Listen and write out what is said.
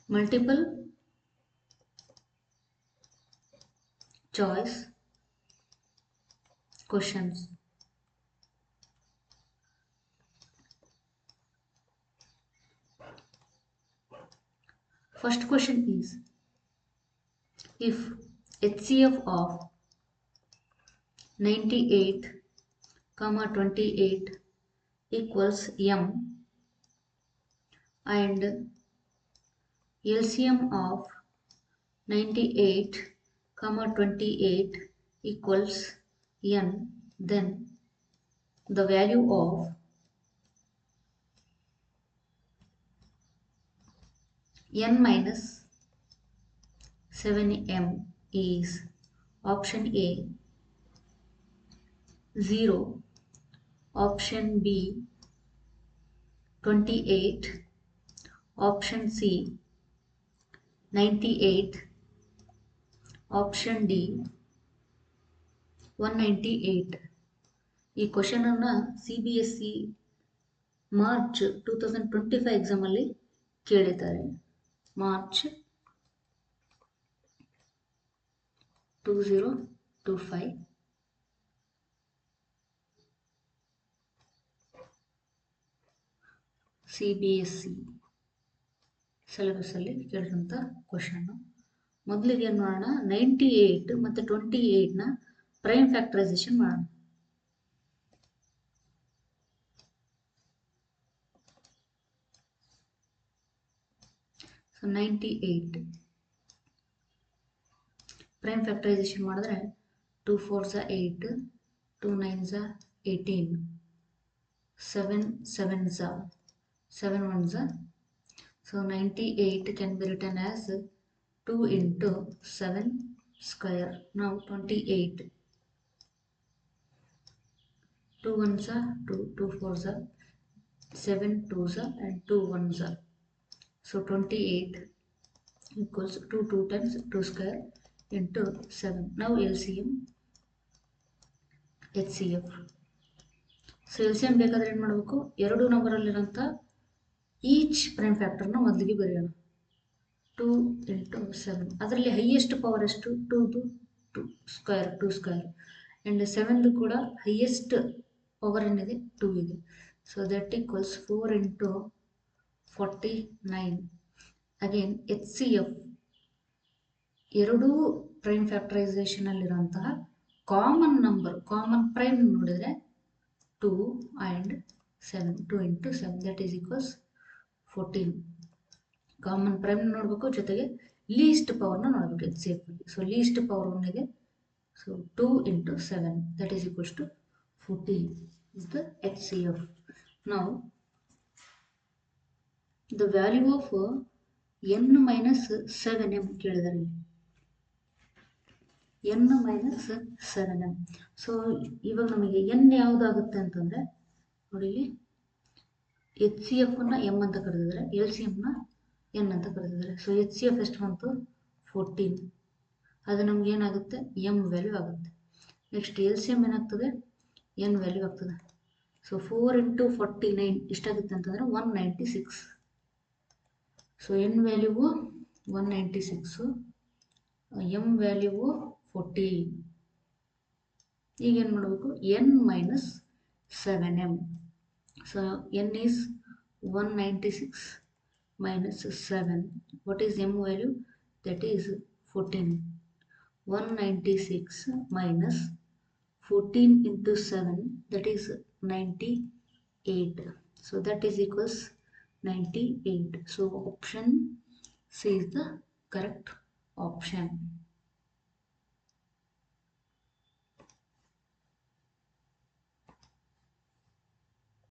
multiple choice questions. First question is, if HCF of 98, 28 equals M and LCM of 98, 28 equals N, then the value of N minus 7M is option A 0, option B 28, option C 98, option D 198. ಈ question ಅನ್ನ CBSE March 2025 exam ಅಲ್ಲಿ ಕೇಳಿದ್ದಾರೆ. March 2025 CBSE syllabus ಅಲ್ಲಿ ಕೇಳಿದಂಥ question. ಮೊದಲಿಗೆ ಏನು ಮಾಡೋಣ, 98 ಮತ್ತು 28 ನ ಪ್ರೈಮ್ ಫ್ಯಾಕ್ಟರೈಸೇಷನ್ ಮಾಡೋಣ. ಸೊ 98 ಪ್ರೈಮ್ ಫ್ಯಾಕ್ಟರೈಸೇಷನ್ ಮಾಡಿದ್ರೆ 2 4s 8, 2 9s 18, 7 7s 7 1s. So 98 can be written as 2 into 7 square. Now 28. 2 1s 2, 2 4s 7 2s and 2 1s. So 28 equals 2 2 times 2 square into 7. Now LCM HCF. So LCM ಬೇಕಾದ್ರೆ ಏನು ಮಾಡಬೇಕು, ಎರಡು ನಂಬರಲ್ಲಿರೋಂಥ each prime ಫ್ಯಾಕ್ಟರ್ನ ಮೊದಲಿಗೆ ಬರೆಯೋಣ. 2 into 7. ಅದರಲ್ಲಿ highest power ಎಷ್ಟು, 2 square 2 square and 7 ಕೂಡ highest power ಏನಿದೆ 2 ಇದೆ. So that equals 4 into 49. Again HCF ಎರಡೂ ಪ್ರೈಮ್ ಫ್ಯಾಕ್ಟರೈಸೇಷನಲ್ಲಿರುವಂತಹ ಕಾಮನ್ ನಂಬರ್, ಕಾಮನ್ ಪ್ರೈಮ್ ನೋಡಿದರೆ 2 and 7. 2 into 7 that is equals 14. Common prime ನೋಡಬೇಕು, ಜೊತೆಗೆ ಲೀಸ್ಟ್ ಪವರ್ನ ನೋಡಬೇಕು HCF ಅಲ್ಲಿ. ಸೊ ಲೀಸ್ಟ್ ಪವರ್ 1 ಇದೆ. So 2 into 7 that is equals to 14 is the HCF. Now the value of n minus 7m ಕೇಳಿದ್ದಾರೆ. n minus 7m. So ಇವಾಗ ನಮಗೆ n ಯಾವುದಾಗುತ್ತೆ ಅಂತಂದರೆ ನೋಡಿ, ಇಲ್ಲಿ HCF ನ m ಅಂತ ಕರೆದಿದ್ದಾರೆ, LCM ನ n ಅಂತ ಕರೆದಿದ್ದಾರೆ. ಸೊ HCF ಎಷ್ಟು ಬಂತು 14, ಅದು ನಮ್ಗೆ ಏನಾಗುತ್ತೆ m ವ್ಯಾಲ್ಯೂ ಆಗುತ್ತೆ. ನೆಕ್ಸ್ಟ್ LCM ಏನಾಗ್ತದೆ, n ವ್ಯಾಲ್ಯೂ ಆಗ್ತದೆ. ಸೊ 4 into 49 ಎಷ್ಟಾಗುತ್ತೆ ಅಂತಂದರೆ 196. ಸೊ n ವ್ಯಾಲ್ಯೂವು 196, m ವ್ಯಾಲ್ಯೂವು 40. ಈಗ ಏನು ಮಾಡಬೇಕು, n minus 7m. So n is 196 minus 7. What is m value? That is 14. 196 minus 14 into 7, that is 98. So that is equals 98. So option C is the correct option.